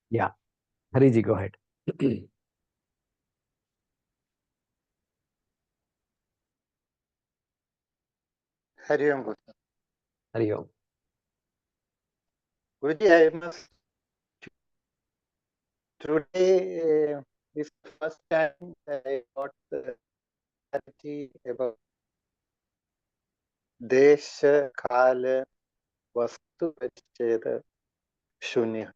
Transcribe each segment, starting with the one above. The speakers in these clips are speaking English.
Yeah. Hariji, go ahead. Hari Om Guru. Hari Om. Guruji, I must today is the first time I got the clarity about Desha, Kala, Vastu, Vacheda, Shunya.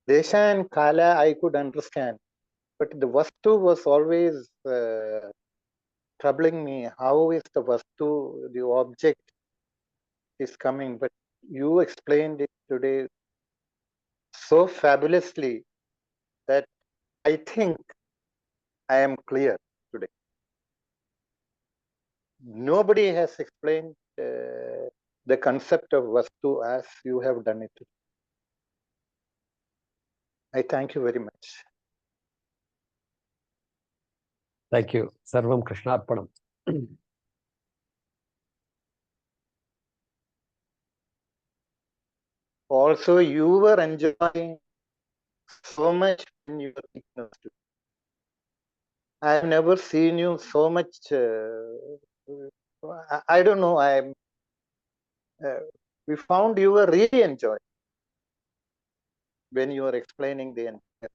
Desha and Kala I could understand, but the Vastu was always troubling me. How is the Vastu, the object is coming? But you explained it today so fabulously that I think I am clear today. Nobody has explained the concept of Vastu as you have done it. I thank you very much. Thank you. Sarvam Krishnarpanam. Also, you were enjoying so much when you were teaching us. I have never seen you so much. I don't know. We found you were really enjoying when you were explaining the entire.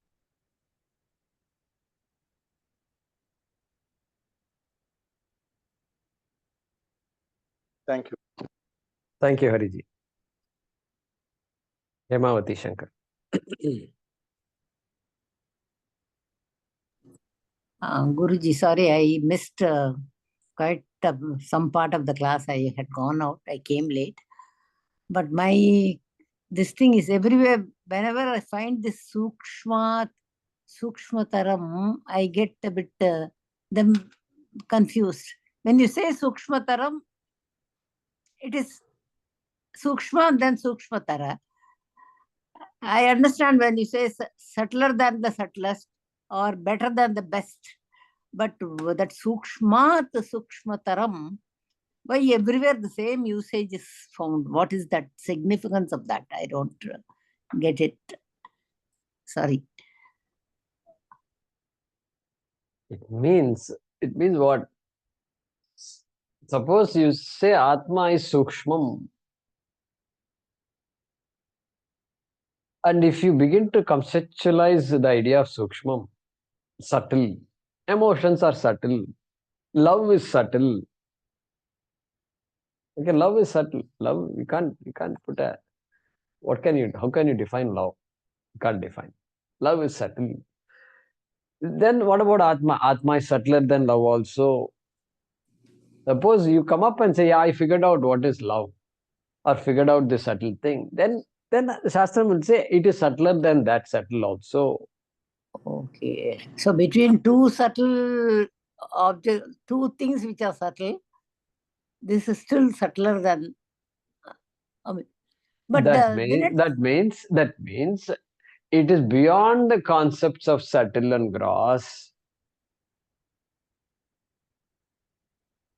Thank you. Thank you, Hariji. Hemavati Shankar. Guruji, sorry, I missed quite some part of the class. I had gone out. I came late. But this thing is everywhere. Whenever I find this sukshmataram, I get a bit confused. When you say sukshmataram, it is sukshma and then sukshmatara. I understand when you say subtler than the subtlest or better than the best. But that sukshmataram, why everywhere the same usage is found? What is that significance of that? I don't get it. Sorry. It means what? Suppose you say Atma is Sukshmam. And if you begin to conceptualize the idea of Sukshmam, subtle, emotions are subtle, love is subtle. Okay, love is subtle. Love, you can't put a, how can you define love? You can't define. Love is subtle. Then what about Atma? Atma is subtler than love also. Suppose you come up and say, yeah, I figured out what is love, or figured out this subtle thing. Then Shastra will say it is subtler than that subtle also. Okay. So between two subtle objects, two things which are subtle, this is still subtler than. But that means it is beyond the concepts of subtle and gross.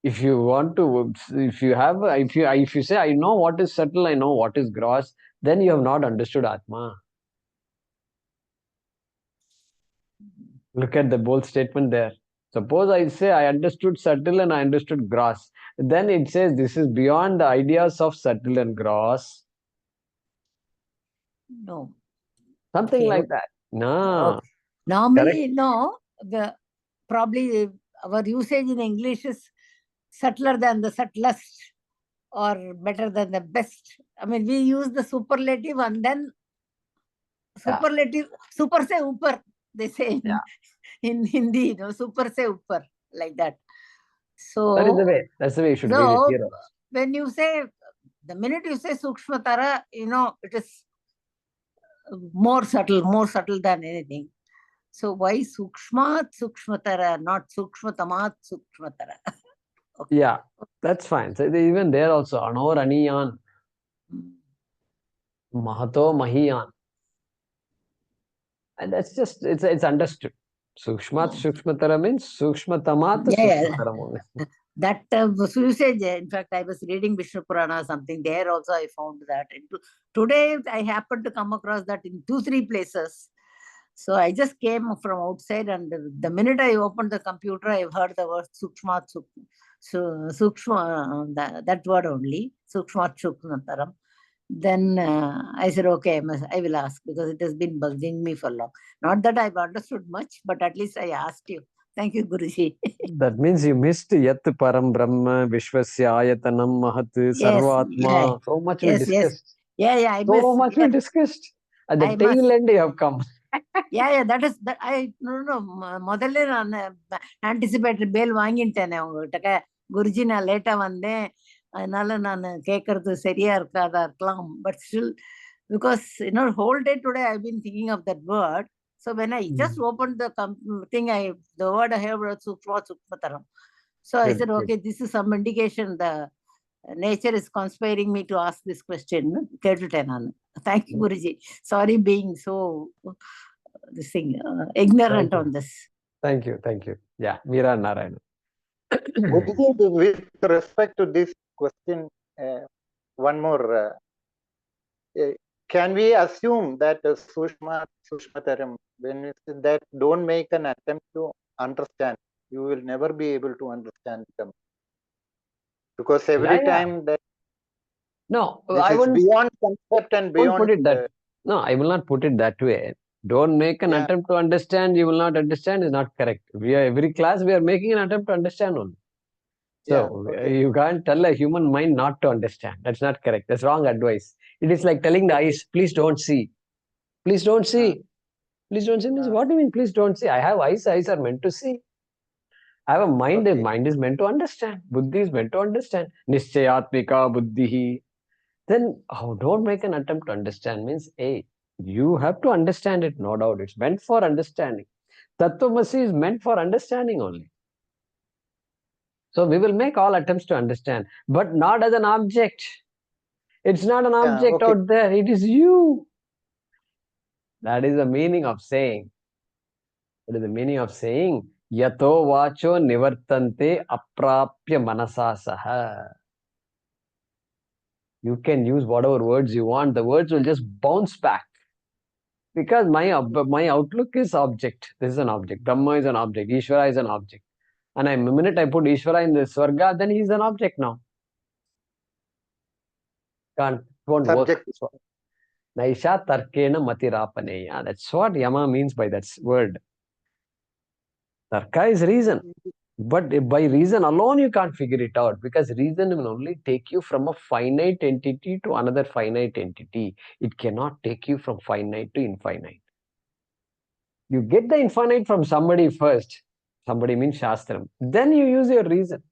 If you want to, if you say, I know what is subtle, I know what is gross, then you have not understood Atma. Look at the bold statement there. Suppose I say I understood subtle and I understood gross. Then it says this is beyond the ideas of subtle and gross. No. Something like that. No. Okay. Normally, Correct. no. Probably our usage in English is subtler than the subtlest or better than the best. I mean, we use the superlative and then superlative, super se upar, they say in Hindi, super se upar, like that. So that's the way you should read it here. When you say, the minute you say sukshmatara, it is more subtle than anything. So why sukshmatara, not sukshmatamat sukshmatara? Okay. Yeah, that's fine. So even there also, anor aniyan, mahato mahiyan. And that's just, it's understood. Sukshmatara means sukshmatamat sukshmatara. that usage, in fact, I was reading Vishnu Purana or something. There also I found that. Today I happened to come across that in 2-3 places. So I just came from outside, and the minute I opened the computer, I heard the word Sukshma, Sukshma, that word only, Sukshma Shuknataram. Then I said, okay, I will ask, because it has been bugging me for long. Not that I've understood much, but at least I asked you. Thank you, Guruji. That means you missed Yat Param Brahma, Vishwasya Ayatanam Mahat, Yes, Sarvatma. So much we yes. discussed. Yeah, I So must. much we Yes, discussed. At the I tail must. end, you have come. that is that I no முதல்ல நான் anticipatory பேல் வாங்கிட்டேனே உங்ககிட்ட. குருஜி நான் லேட்டா வந்தேன், அதனால நான் கேட்கறது சரியா இருக்கலாம். But still, because whole day today I've been thinking of that word. So when I just opened the thing, the word I have was Sukmataram. So I said, okay, this is some indication the nature is conspiring me to ask this question. Thank you, Guruji. Sorry being so this thing ignorant on this. Thank you. Yeah, Meera Narayan. With respect to this question, one more. Can we assume that Sushmataram, when we say that, don't make an attempt to understand, you will never be able to understand them, because every time that no, this is beyond concept and beyond. Put it that. No, I will not put it that way. Don't make an attempt to understand. You will not understand is not correct. Every class we are making an attempt to understand only. So you can't tell a human mind not to understand. That's not correct. That's wrong advice. It is like telling the eyes, please don't see. Please don't see. Please don't see means what do you mean? Please don't see. I have eyes. Eyes are meant to see. I have a mind. A mind is meant to understand. Buddhi is meant to understand. Nischayatmika buddhihi. Then don't make an attempt to understand means, hey, you have to understand it, no doubt. It's meant for understanding. Tattvamasi is meant for understanding only. So we will make all attempts to understand, but not as an object. It's not an object out there. It is you. That is the meaning of saying. That is the meaning of saying, yato vacho nivartante aprapya manasa saha. You can use whatever words you want. The words will just bounce back. Because my outlook is object. This is an object. Brahma is an object. Ishvara is an object. And the minute I put Ishvara in the Swarga, then he is an object now. Won't work. Naisha tarkena matirapaneya. That's what Yama means by that word. Tarka is reason. But by reason alone, you can't figure it out, because reason will only take you from a finite entity to another finite entity. It cannot take you from finite to infinite. You get the infinite from somebody first. Somebody means Shastram. Then you use your reason.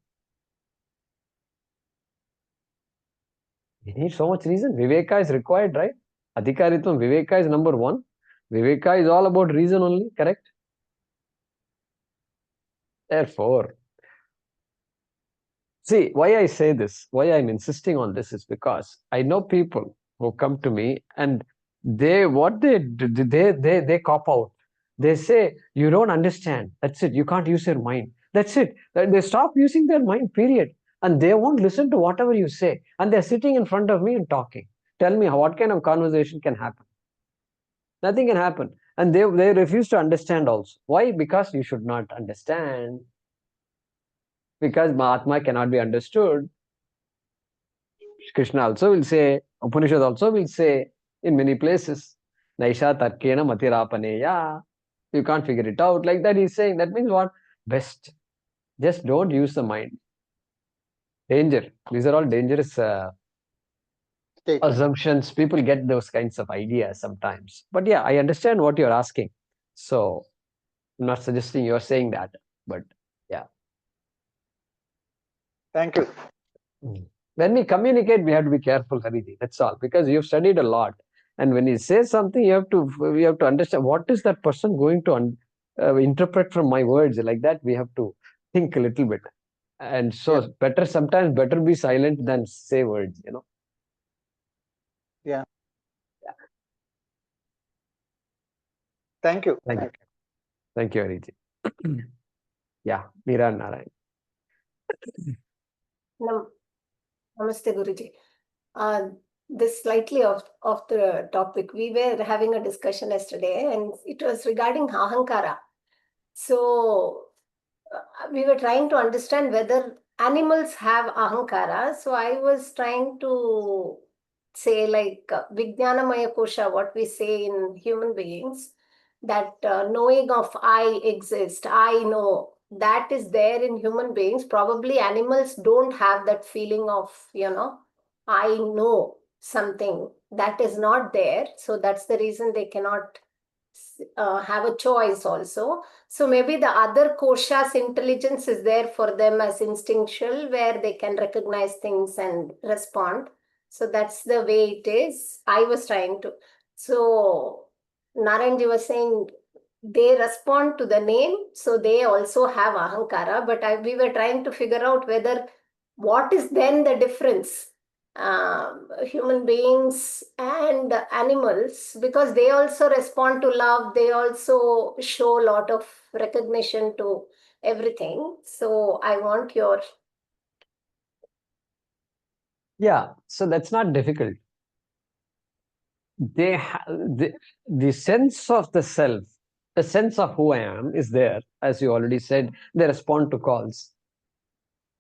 You need so much reason. Viveka is required, right? Adhikaritvam, Viveka is number one. Viveka is all about reason only, correct? Therefore, see, why I say this, why I'm insisting on this is because I know people who come to me and they cop out. They say, you don't understand. That's it. You can't use your mind. That's it. They stop using their mind, period. And they won't listen to whatever you say. And they're sitting in front of me and talking. Tell me what kind of conversation can happen? Nothing can happen. And they refuse to understand also. Why? Because you should not understand. Because Mahatma cannot be understood. Krishna also will say, Upanishad also will say in many places, Naisha tarkena matirapaneya. You can't figure it out. Like that he's saying. That means what? Best. Just don't use the mind. Danger. These are all dangerous assumptions. People get those kinds of ideas sometimes. But yeah, I understand what you're asking. So I'm not suggesting you're saying that. But yeah. Thank you. When we communicate, we have to be careful, Hariji. That's all. Because you've studied a lot. And when you say something, you have to understand what is that person going to interpret from my words. Like that, we have to think a little bit. And so sometimes better be silent than say words, Yeah. Thank you. Thank you, Hariji. Yeah, Meera Narayan. Namaste, Guruji. This slightly off the topic. We were having a discussion yesterday, and it was regarding ahankara. So we were trying to understand whether animals have ahankara. So I was trying to say, like Vijnanamaya Kosha, what we say in human beings, that knowing of I exist, I know, that is there in human beings. Probably animals don't have that feeling of, I know something. That is not there. So that's the reason they cannot have a choice also. So maybe the other koshas intelligence is there for them as instinctual, where they can recognize things and respond. So that's the way it is. I was trying to. So Narayanji was saying they respond to the name, so they also have ahankara. But we were trying to figure out whether what is then the difference, human beings and animals, because they also respond to love. They also show a lot of recognition to everything. So I want your. Yeah, so that's not difficult. The sense of the self, the sense of who I am is there. As you already said, they respond to calls.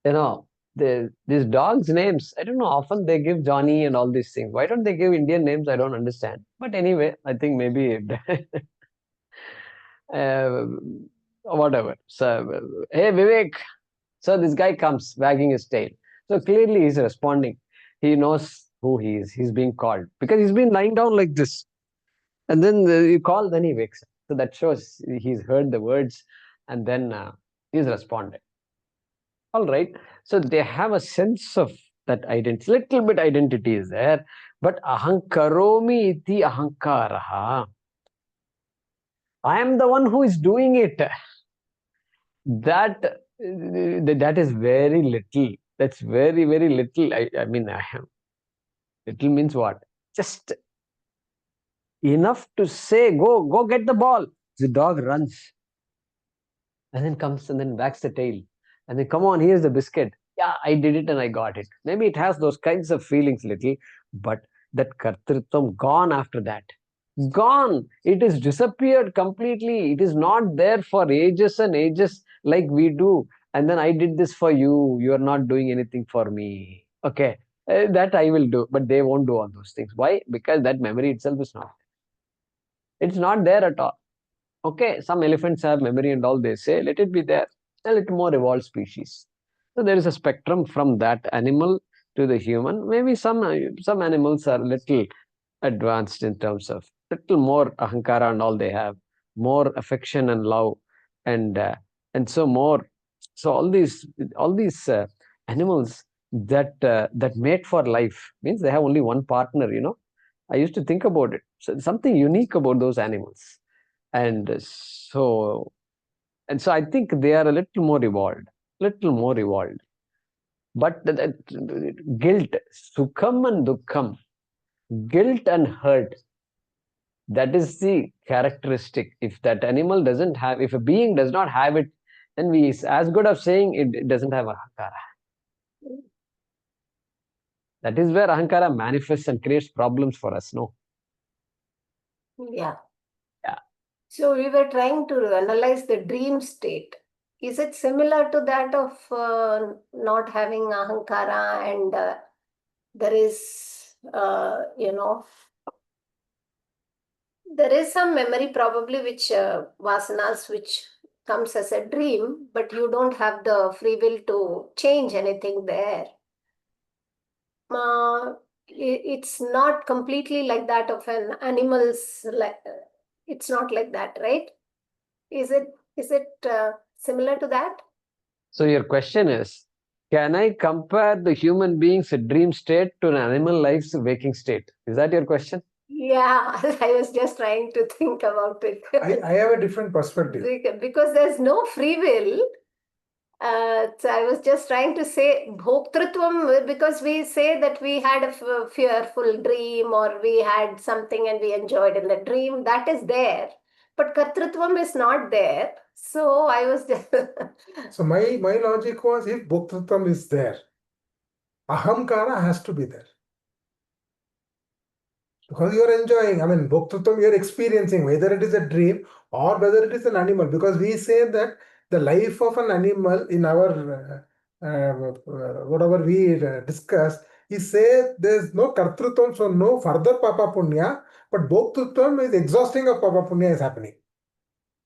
These dogs' names, I don't know, often they give Johnny and all these things. Why don't they give Indian names? I don't understand. But anyway, I think maybe whatever. So, hey, Vivek. So this guy comes wagging his tail. So clearly he's responding. He knows who he is. He's being called because he's been lying down like this. And then you call, then he wakes up. So that shows he's heard the words and then he's responded. All right. So they have a sense of that identity. Little bit identity is there. But ahankaromi iti ahankaraha. I am the one who is doing it. That is very little. That's very, very little. I mean, little means what? Just enough to say, go get the ball. The dog runs and then comes and then wags the tail. And then, come on, here's the biscuit. Yeah, I did it and I got it. Maybe it has those kinds of feelings little, but that kartrutvam gone after that. Gone. It is disappeared completely. It is not there for ages and ages like we do. And then I did this for you. You are not doing anything for me. Okay. That I will do. But they won't do all those things. Why? Because that memory itself is not. It's not there at all. Okay. Some elephants have memory and all they say. Let it be there. A little more evolved species. So there is a spectrum from that animal to the human. Maybe some animals are little advanced in terms of little more ahankara and all they have, more affection and love, and so more. So all these animals that mate for life means they have only one partner. I used to think about it. So something unique about those animals, and so I think they are a little more evolved, But guilt, sukham and dukkham, guilt and hurt, that is the characteristic. If that animal doesn't have, if a being does not have it, then we is as good as saying it doesn't have ahankara. That is where ahankara manifests and creates problems for us. No. Yeah. Yeah. So we were trying to analyze the dream state. Is it similar to that of not having ahankara, and there is, there is some memory probably which vasanas which comes as a dream, but you don't have the free will to change anything there. It's not completely like that of an animal's, it's not like that, right? Is it similar to that? So your question is, can I compare the human being's dream state to an animal life's waking state? Is that your question? Yeah, I was just trying to think about it. I have a different perspective. Because there's no free will. So I was just trying to say bhoktritvam, because we say that we had a fearful dream, or we had something and we enjoyed in the dream. That is there. But kartrutvam is not there. So I was just So my logic was, if Bhoktritvam is there, Ahamkara has to be there. Because you're enjoying, Bhoktritvam you're experiencing, whether it is a dream or whether it is an animal. Because we say that the life of an animal in our, whatever we discuss, he says there's no Kartrutvam, so no further Papa Punya, but Bhoktritvam is exhausting of Papa Punya is happening.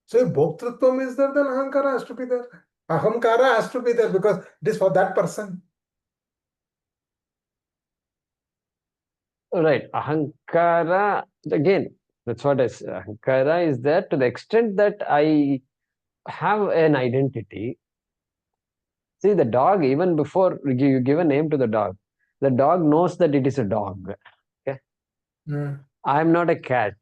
So if Bhoktritvam is there, then Ahankara has to be there. Ahamkara has to be there because it is for that person. Right. Ahankara, again, that's what I say. Ahankara is there to the extent that I have an identity. See, the dog, even before you give a name to the dog knows that it is a dog. Okay. I am not a cat.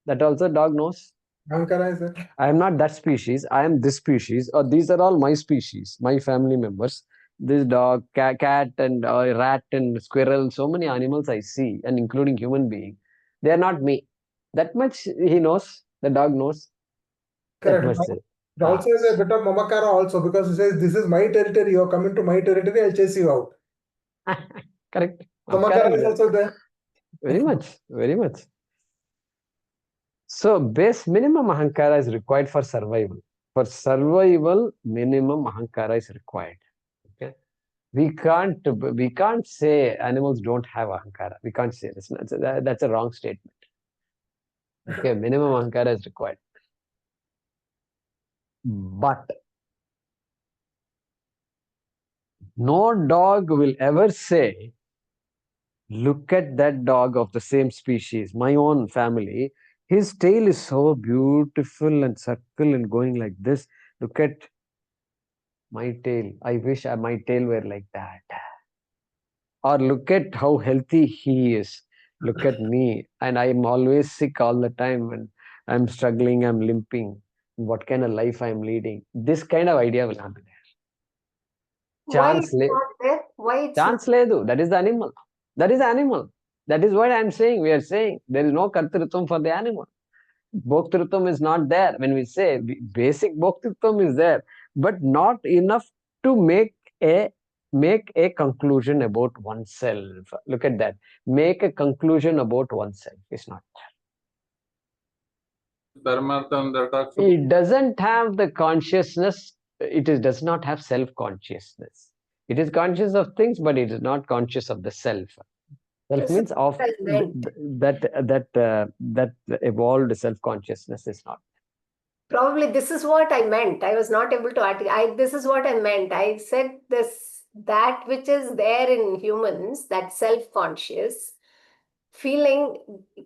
That also dog knows. Ahankara is there. I am not that species. I am this species, or these are all my species, my family members. This dog, cat, and rat and squirrel, so many animals I see, and including human being, they are not me. That much he knows. The dog knows. That Correct. much. It also is a bit of Mamakara also, because he says, this is my territory, you are coming to my territory, I'll chase you out. Correct. Mamakara is also there. Very much. Very much. So base minimum ahankara is required for survival. For survival, minimum ahankara is required. Okay. We can't say animals don't have ahankara. We can't say this. That's a wrong statement. Okay, minimum ahankara is required. But no dog will ever say, look at that dog of the same species, my own family. His tail is so beautiful and circle and going like this. Look at my tail. I wish my tail were like that. Or look at how healthy he is. Look at me. And I'm always sick all the time. And I'm struggling, I'm limping. What kind of life I'm leading? This kind of idea will not be there. why it's not there? Why it's not? Chance ledu. That is the animal. That is the animal. That is what I'm saying. We are saying there is no kartrutvam for the animal. Bhoktritvam is not there. When we say basic bhoktritvam is there, but not enough to make a conclusion about oneself. Look at that. Make a conclusion about oneself is not there. It doesn't have the consciousness. Does not have self-consciousness. It is conscious of things, but it is not conscious of the self. Self means of that evolved self-consciousness is not. Probably this is what I meant. I was not able to articulate. This is what I meant. I said that which is there in humans, that self-conscious feeling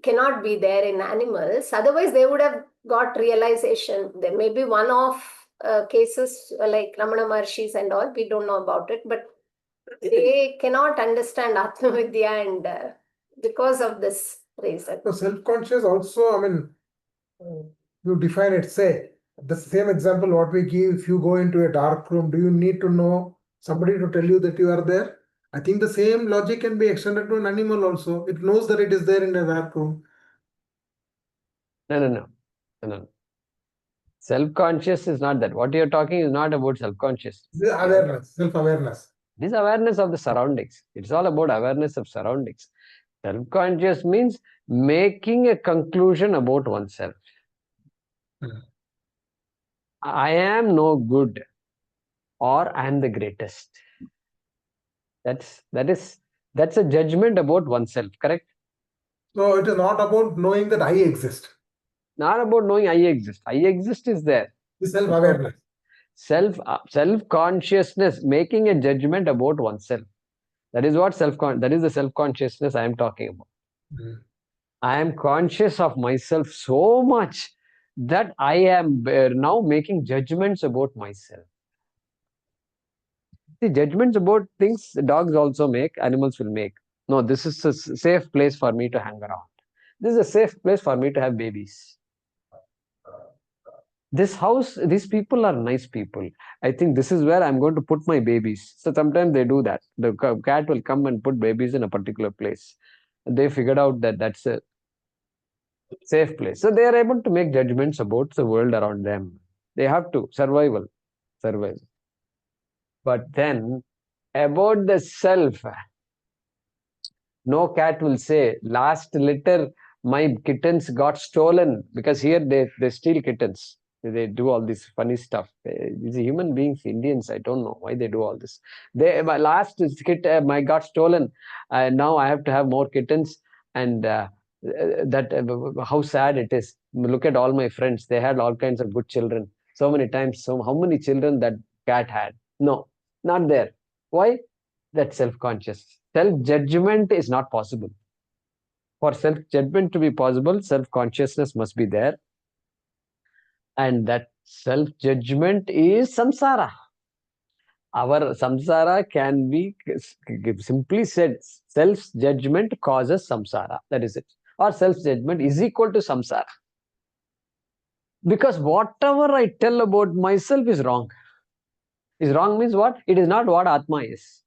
cannot be there in animals. Otherwise, they would have got realization. There may be one-off cases like Ramana Maharshi's and all. We don't know about it, but they cannot understand Atma Vidya, and because of this reason. So self-conscious also, you define it, say, the same example what we give, if you go into a dark room, do you need to know somebody to tell you that you are there? I think the same logic can be extended to an animal also. It knows that it is there in a dark room. No. Self-conscious is not that. What you're talking is not about self-conscious. Awareness, self-awareness. This awareness of the surroundings. It's all about awareness of surroundings. Self-conscious means making a conclusion about oneself. I am no good, or I am the greatest. That's a judgment about oneself, correct? So it is not about knowing that I exist. Not about knowing I exist. I exist is there. Self-awareness. Self-consciousness, making a judgment about oneself. That is what that is the self-consciousness I am talking about. I am conscious of myself so much that I am now making judgments about myself. The judgments about things dogs also make, animals will make. No, this is a safe place for me to hang around. This is a safe place for me to have babies. This house, these people are nice people. I think this is where I'm going to put my babies. So sometimes they do that. The cat will come and put babies in a particular place. They figured out that that's a safe place. So they are able to make judgments about the world around them. They have to. Survival. But then, about the self, no cat will say, last litter, my kittens got stolen, because here they steal kittens. They do all this funny stuff. These human beings, Indians, I don't know why they do all this. My last kit, my got stolen. Now I have to have more kittens, and how sad it is. Look at all my friends. They had all kinds of good children. So many times. So how many children that cat had? No, not there. Why? That self-conscious. Self-judgment is not possible. For self-judgment to be possible, self-consciousness must be there. And that self-judgment is samsara. Our samsara can be simply said, self-judgment causes samsara. That is it. Or self-judgment is equal to samsara. Because whatever I tell about myself is wrong. Is wrong means what? It is not what Atma is.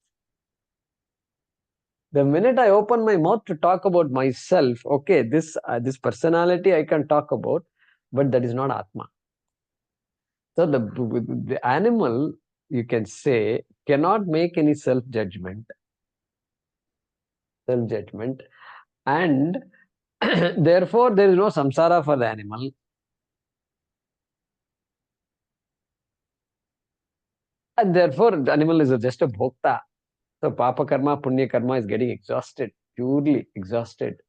The minute I open my mouth to talk about myself, okay, this personality I can talk about, but that is not Atma. So the animal, you can say, cannot make any self-judgment, and therefore there is no samsara for the animal. And therefore the animal is just a bhokta. So papa karma, punya karma is getting exhausted, purely exhausted.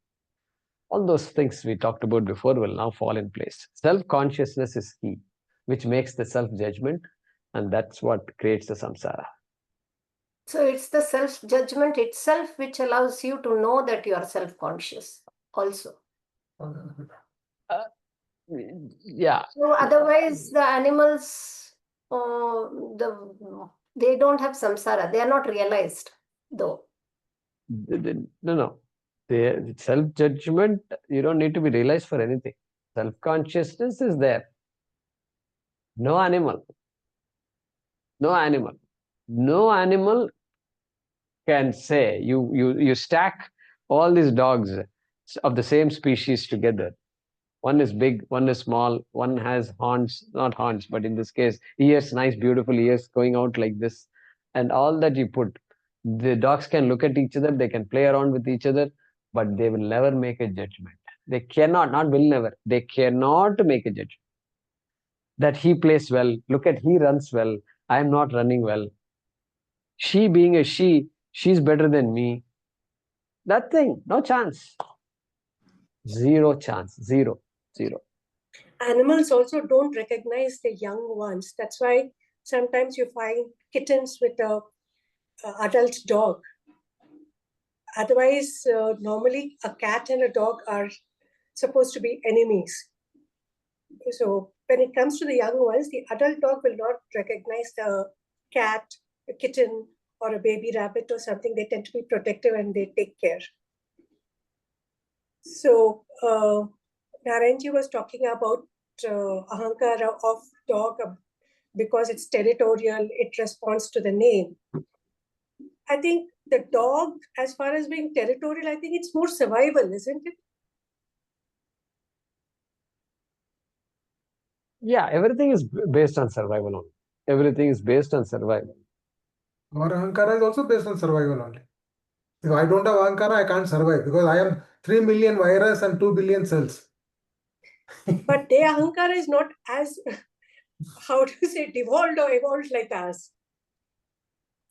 All those things we talked about before will now fall in place. Self-consciousness is key, which makes the self-judgment, and that's what creates the samsara. So it's the self-judgment itself which allows you to know that you are self-conscious also. Yeah. So otherwise the animals, they don't have samsara. They are not realized though. No. The self-judgment, you don't need to be realized for anything. Self-consciousness is there. No animal can say, you stack all these dogs of the same species together. One is big, one is small, one has horns, not horns, but in this case, ears, nice, beautiful ears going out like this. And all that you put, the dogs can look at each other, they can play around with each other, but they will never make a judgment. They cannot, not will never, they cannot make a judgment. That he plays well, look at he runs well, I am not running well. She being a she's better than me. Nothing, no chance. Zero chance, zero. Animals also don't recognize the young ones. That's why sometimes you find kittens with a adult dog. Otherwise, normally a cat and a dog are supposed to be enemies. So when it comes to the young ones, the adult dog will not recognize the cat, a kitten, or a baby rabbit or something. They tend to be protective and they take care. So Narayanji was talking about ahankara of dog because it's territorial, it responds to the name. I think the dog, as far as being territorial, I think it's more survival, isn't it? Yeah, everything is based on survival only. Everything is based on survival. Our ahankara is also based on survival only. If I don't have ahankara, I can't survive because I am 3 million virus and 2 billion cells. But their ahankara is not as, how to say, devolved or evolved like us.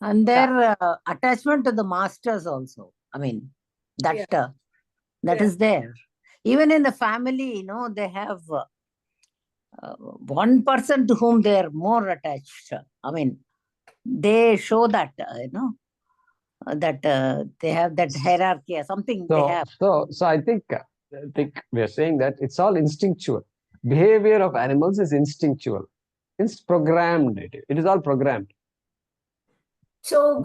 And their attachment to the masters also. I mean, that is there. Even in the family, they have one person to whom they are more attached. I mean, they show that, that they have that hierarchy or something they have. So I think we are saying that it's all instinctual. Behavior of animals is instinctual. It's programmed. It is all programmed. So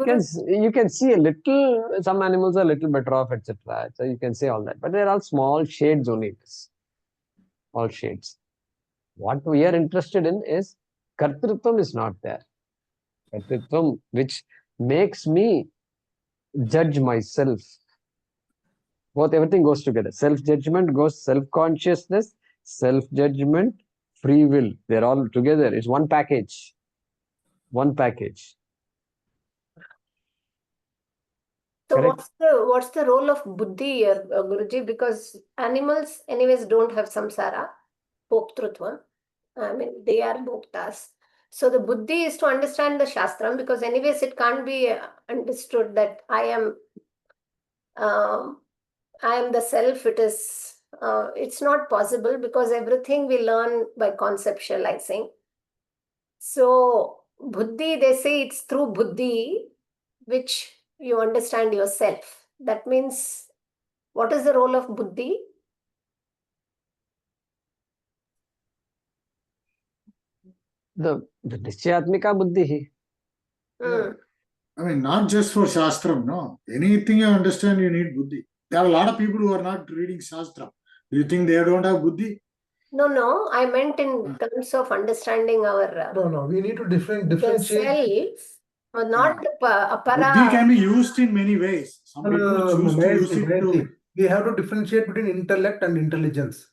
you can see a little, some animals are a little better off, etc. So you can say all that. But they're all small shades only. All shades. What we are interested in is kartrutvam is not there. Kartrutvam, which makes me judge myself. Everything goes together. Self-judgment goes self-consciousness, self-judgment, free will. They're all together. It's one package. One package. So Correct? what's the role of buddhi here, Guruji? Because animals anyways don't have samsara, bhoktrutvam. I mean, they are bhoktas. So the buddhi is to understand the shastram, because anyways it can't be understood that um, I am the self. It's not possible, because everything we learn by conceptualizing. So buddhi, they say it's through buddhi which you understand yourself. That means, what is the role of buddhi? The Nischayatmika buddhi. Hmm. I mean, not just for Shastram, no. Anything you understand, you need buddhi. There are a lot of people who are not reading Shastra. Do you think they don't have buddhi? No, I meant in terms of understanding our No. We need to the differentiate. self, not the Buddhi apara. can be used in many ways. Some people choose to use it to. We have to differentiate between intellect and intelligence.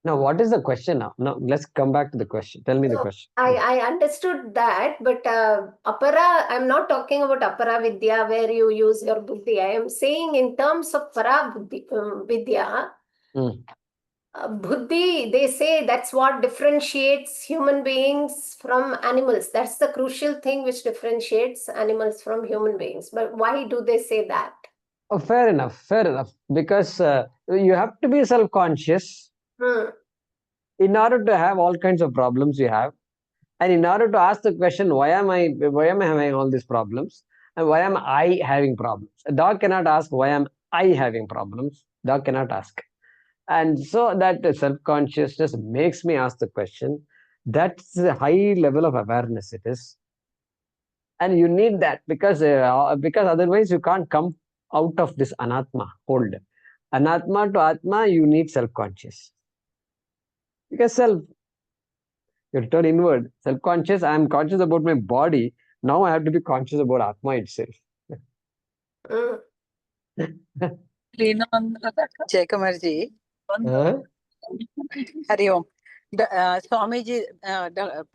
Now, what is the question now? Now, let's come back to the question. Tell me the question. I understood that, but apara, I'm not talking about apara vidya where you use your buddhi. I am saying in terms of para buddhi, vidya, buddhi, they say that's what differentiates human beings from animals. That's the crucial thing which differentiates animals from human beings. But why do they say that? Oh, fair enough. Fair enough. Because you have to be self-conscious in order to have all kinds of problems you have. And in order to ask the question, why am I having all these problems? And why am I having problems? A dog cannot ask, why am I having problems? Dog cannot ask. And so that self-consciousness makes me ask the question. That's a high level of awareness it is. And you need that because otherwise you can't come out of this anatma hold. Anatma to atma, you need self-conscious. Because you turn inward, self-conscious. I am conscious about my body. Now I have to be conscious about atma itself. Jayakamarji. Hari Om. Swamiji,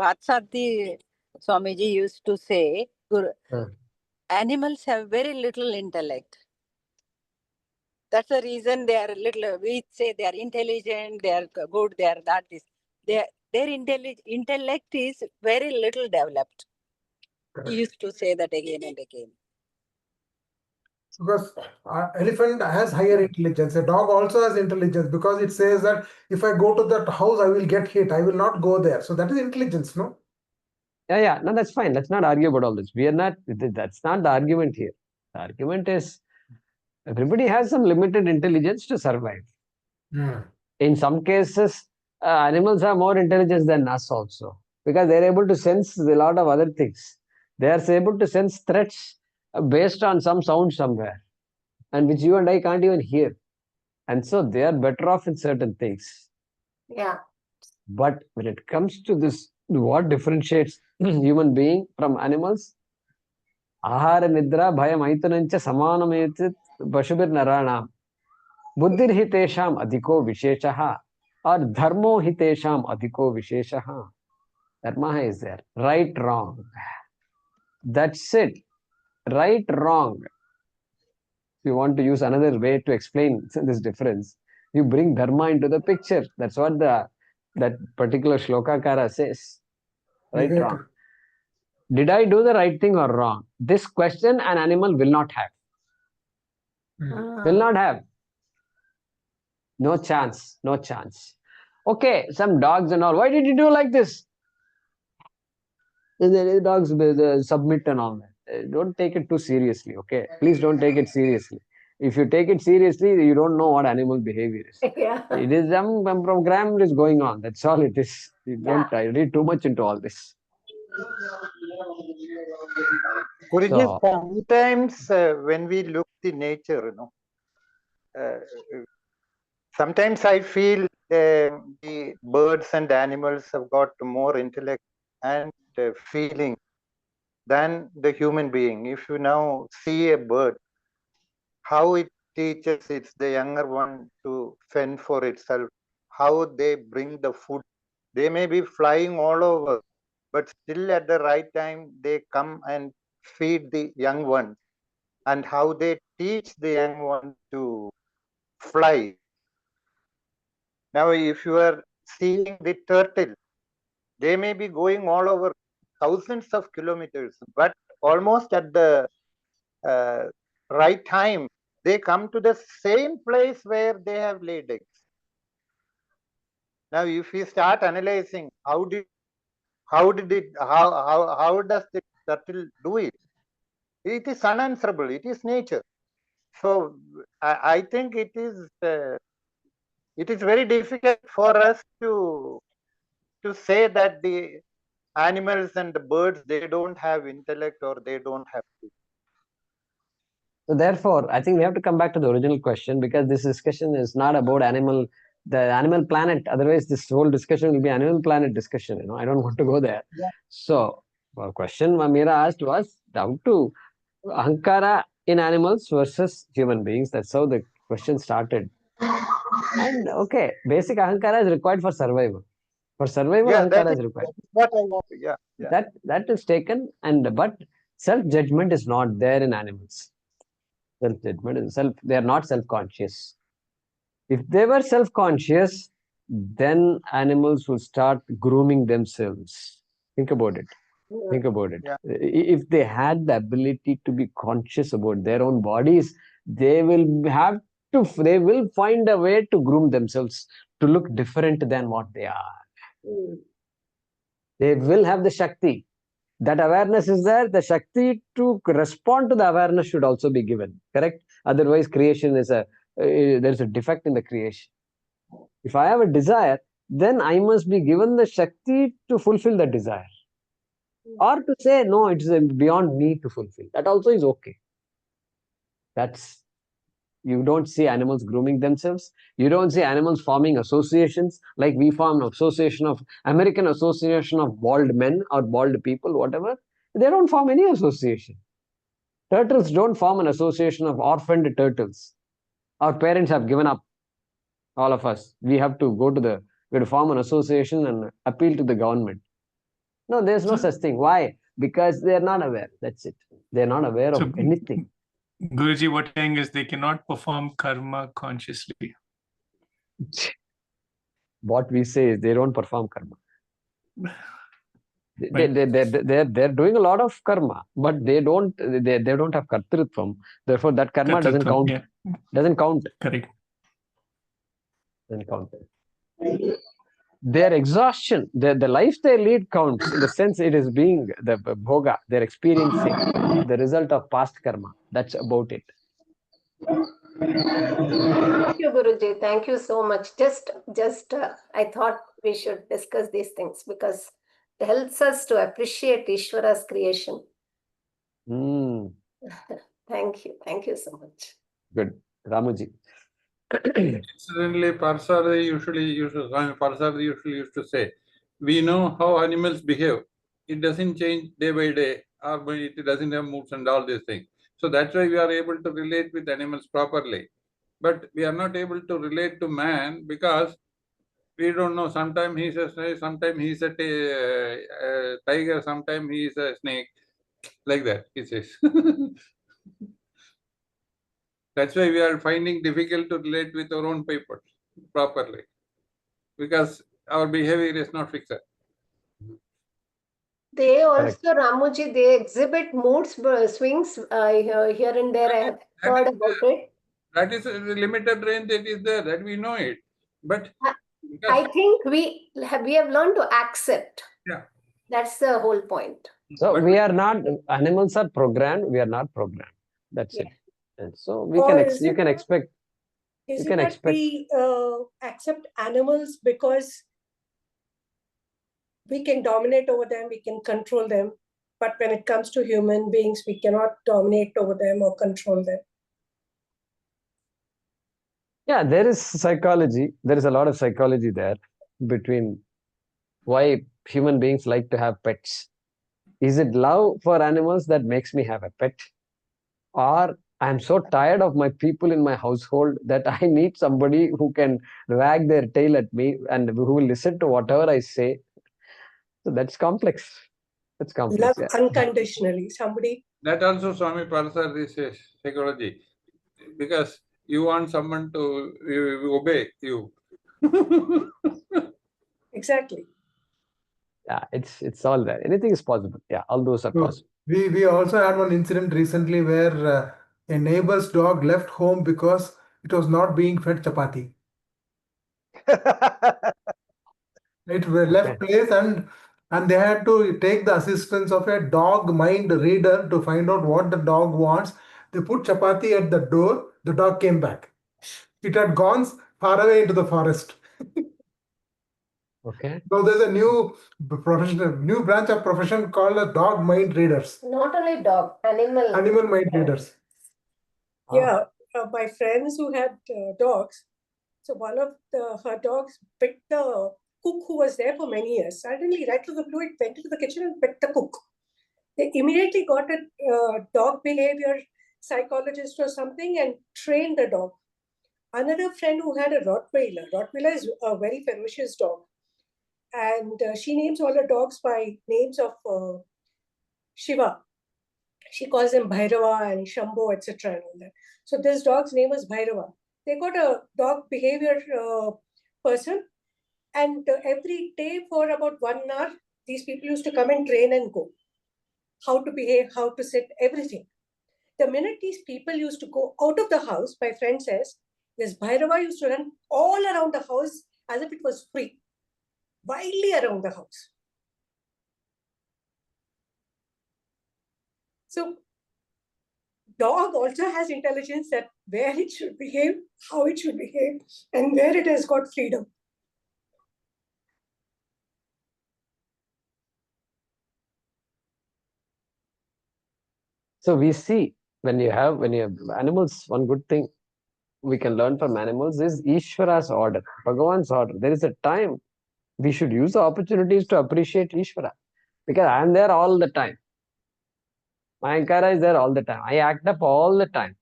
Patsati Swamiji used to say, animals have very little intellect. That's the reason they are little. We say they are intelligent, they are good, they are that. Their intellect is very little developed. He used to say that again and again. Because elephant has higher intelligence. A dog also has intelligence, because it says that if I go to that house, I will get hit. I will not go there. So that is intelligence, no? Yeah. No, that's fine. Let's not argue about all this. We are not. That's not the argument here. The argument is everybody has some limited intelligence to survive. In some cases, animals have more intelligence than us also, because they're able to sense a lot of other things. They are able to sense threats based on some sound somewhere, and which you and I can't even hear. And so they are better off in certain things. Yeah. But when it comes to this, what differentiates human being from animals? Ahara nidra bhaya maitunancha samanameti pashubir naranam. Buddhir hitesham adhiko visheshaha or dharmo hitesham adhiko visheshaha. Dharma is there. Right, wrong. That's it. Right, wrong. If you want to use another way to explain this difference, you bring dharma into the picture. That's what that particular Shlokakara says. Right, wrong. Did I do the right thing or wrong? This question an animal will not have. Will not have. No chance. No chance. Okay, some dogs and all. Why did you do like this? The dogs submit and all that. Don't take it too seriously, okay? Please don't take it seriously. If you take it seriously, you don't know what animal behavior is. Yeah. It is some program is going on. That's all it is. You don't read too much into all this. Guruji, sometimes when we look the nature, sometimes I feel the birds and animals have got more intellect and feeling than the human being. If you now see a bird, how it teaches the younger one to fend for itself, how they bring the food. They may be flying all over, but still at the right time they come and feed the young ones, and how they teach the young ones to fly. Now, if you are seeing the turtle, they may be going all over thousands of kilometers, but almost at the right time, they come to the same place where they have laid eggs. Now, if we start analyzing how does the turtle do it? It is unanswerable. It is nature. So I think it is very difficult for us to say that the animals and the birds, they don't have intellect or they don't have. So therefore, I think we have to come back to the original question, because this discussion is not about the animal planet. Otherwise, this whole discussion will be animal planet discussion. I don't want to go there. Yeah. So, the question Meera asked was down to ahankara in animals versus human beings. That's how the question started. And okay, basic ahankara is required for survival. For survival, ahankara is required. What I want. Yeah. That is taken, but self-judgment is not there in animals. Self-judgment is they are not self-conscious. If they were self-conscious, then animals will start grooming themselves. Think about it. Think about it. Yeah. If they had the ability to be conscious about their own bodies, they will find a way to groom themselves to look different than what they are. They will have the Shakti. That awareness is there. The Shakti to respond to the awareness should also be given. Correct? Otherwise, creation is there's a defect in the creation. If I have a desire, then I must be given the Shakti to fulfill the desire. Or to say, no, it's beyond me to fulfill. That also is okay. You don't see animals grooming themselves. You don't see animals forming associations like we form an American Association of Bald Men or Bald People, whatever. They don't form any association. Turtles don't form an association of orphaned turtles. Our parents have given up, all of us. We have to form an association and appeal to the government. No, there's no such thing. Why? Because they're not aware. That's it. They're not aware of anything. Guruji, what you're saying is they cannot perform karma consciously. What we say is they don't perform karma. They're doing a lot of karma, but they don't have kartrutvam. Therefore, that karma doesn't count. Yeah. Doesn't count. Correct. Doesn't count. Their exhaustion, the life they lead counts, in the sense it is being the bhoga, they're experiencing the result of past karma. That's about it. Thank you, Guruji. Thank you so much. Just I thought we should discuss these things because it helps us to appreciate Ishvara's creation. Thank you. Thank you so much. Good. Ramuji. Incidentally, Parsardi usually used to say, we know how animals behave. It doesn't change day by day, or it doesn't have moods and all these things. So that's why we are able to relate with animals properly. But we are not able to relate to man because we don't know. Sometimes he's a snake, sometimes he's a tiger, sometimes he is a snake. Like that, he says. That's why we are finding difficult to relate with our own people properly, because our behavior is not fixed. They also, Ramuji, they exhibit mood swings here and there. I have heard about it. That is a limited range that is there, that we know it. But I think we have learned to accept. Yeah. That's the whole point. So we are not, animals are programmed, we are not programmed. That's it. And so you can expect. Is it that we accept animals because we can dominate over them, we can control them, but when it comes to human beings, we cannot dominate over them or control them? Yeah, there is psychology. There is a lot of psychology there between why human beings like to have pets. Is it love for animals that makes me have a pet? Or I'm so tired of my people in my household that I need somebody who can wag their tail at me and who will listen to whatever I say. So that's complex. That's complex. Love Yeah. unconditionally. Somebody. That also Swami Parasarthi says psychology, because you want someone to obey you. Exactly. Yeah, it's all there. Anything is possible. Yeah, all those are So possible. we also had one incident recently where a neighbor's dog left home because it was not being fed chapati. It left place and they had to take the assistance of a dog mind reader to find out what the dog wants. They put chapati at the door. The dog came back. It had gone far away into the forest. Okay. So there's a new branch of profession called as dog mind readers. Not only dog, Animal mind readers. Yeah, my friends who had dogs. So one of her dogs bit the cook who was there for many years. Suddenly, right through the blue, it went into the kitchen and bit the cook. They immediately got a dog behavior psychologist or something and trained the dog. Another friend who had a Rottweiler. Rottweiler is a very ferocious dog. And she names all her dogs by names of Shiva. She calls him Bhairava and Shambho, etc. and all that. So this dog's name was Bhairava. They got a dog behavior person, and every day for about 1 hour, these people used to come and train and go. How to behave, how to sit, everything. The minute these people used to go out of the house, my friend says, this Bhairava used to run all around the house as if it was free, wildly around the house. So dog also has intelligence that where it should behave, how it should behave, and where it has got freedom. So we see when you have animals, one good thing we can learn from animals is Ishvara's order, Bhagavan's order. There is a time we should use the opportunities to appreciate Ishvara, because I am there all the time. My Ankara is there all the time. I act up all the time.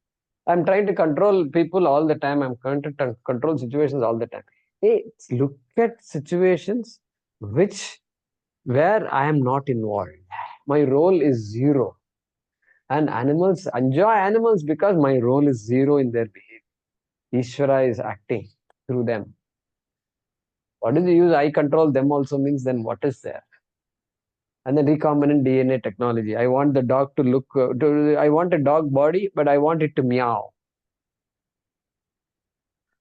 I'm trying to control people all the time. I'm trying to control situations all the time. Hey, look at situations where I am not involved. My role is zero. And animals enjoy animals because my role is zero in their behavior. Ishvara is acting through them. What is the use? I control them also means then what is there? And then recombinant DNA technology. I want the dog to look, I want a dog body, but I want it to meow.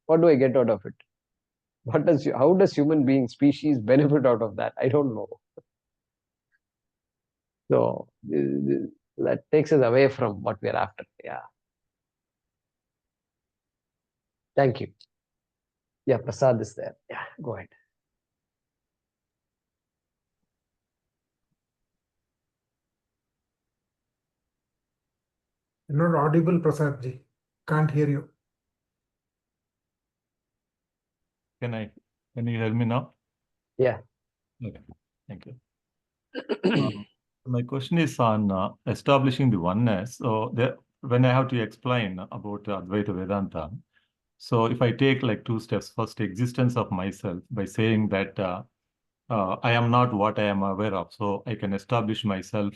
What do I get out of it? How does human being species benefit out of that? I don't know. So that takes us away from what we are after. Yeah. Thank you. Yeah, Prasad is there. Yeah, go ahead. You're not audible, Prasad ji. Can't hear you. Can you hear me now? Yeah. Okay, thank you. My question is on establishing the oneness. So when I have to explain about Advaita Vedanta, so if I take like 2 steps, first existence of myself by saying that I am not what I am aware of, so I can establish myself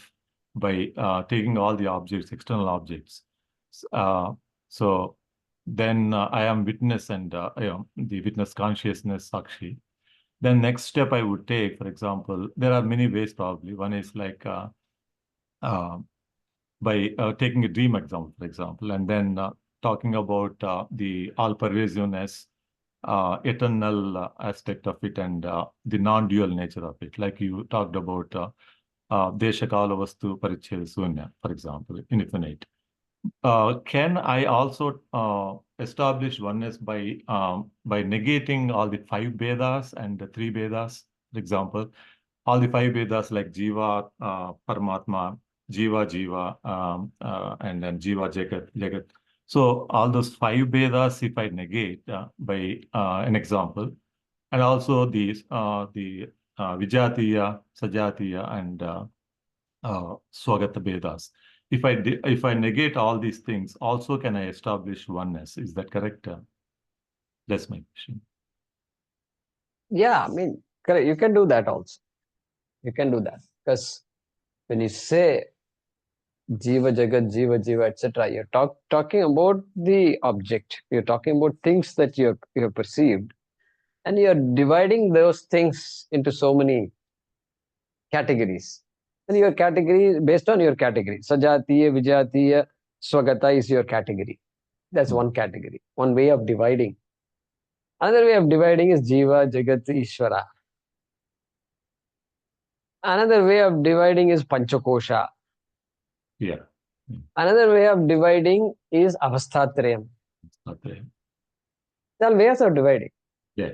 by taking all the objects, external objects. So then I am witness and the witness consciousness, Sakshi. Then next step I would take, for example, there are many ways probably. One is like by taking a dream example, for example, and then talking about the all-pervasiveness, eternal aspect of it, and the non-dual nature of it. Like you talked about Desha Kala Vastu Parichya Sunya, for example, infinite. Can I also establish oneness by negating all the 5 Vedas and the 3 Vedas, for example, all the 5 Vedas like Jiva, Paramatma, Jiva, and then Jiva, Jagat. So all those 5 Vedas, if I negate by an example, and also the Vijatiya, Sajatiya, and Swagata Vedas. if I negate all these things, also can I establish oneness? Is that correct? That's my question. Yeah, I mean, correct. You can do that also. You can do that. Because when you say Jiva Jagat, Jiva Jiva, etc., you're talking about the object. You're talking about things that you have perceived. And you're dividing those things into so many categories. And your category, based on your category. Sajatiya, Vijatiya, Swagata is your category. That's one category, one way of dividing. Another way of dividing is Jiva, Jagat, Ishvara. Another way of dividing is Panchakosha. Yeah. Another way of dividing is Avasthatrayam. Okay. There are ways of dividing. Yeah.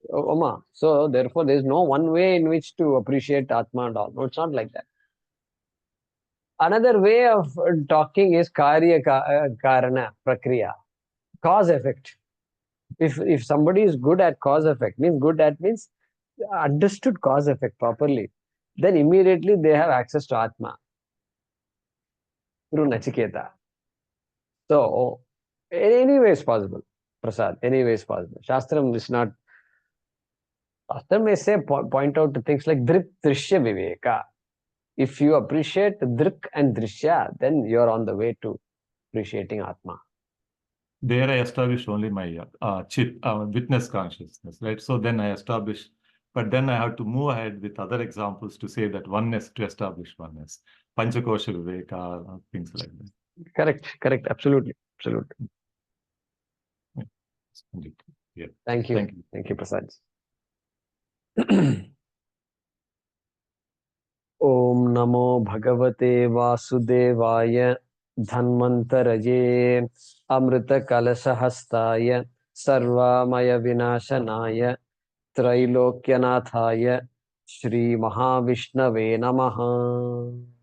Oma. So therefore, there is no one way in which to appreciate Atma and all. No, it's not like that. Another way of talking is Karya Karana Prakriya. Cause effect. If somebody is good at cause effect, means understood cause effect properly, then immediately they have access to Atma through Nachiketa. So, any way is possible, Prasad, any way is possible. Shastram is not, Shastram may say, point out to things like Drik, Drishya, Viveka. If you appreciate Drik and Drishya, then you're on the way to appreciating Atma. There I established only my witness consciousness, right? So then I established, but then I have to move ahead with other examples to say that oneness, to establish oneness. Panchakosha Viveka, things like that. Correct, absolutely. Yeah. Thank you, Prasad. Om Namo Bhagavate Vasudevaya Dhanvantaraye Amrita Kalasahastaya Sarvamaya Vinashanaya Trailokyanataya Shri Mahavishnave Namaha.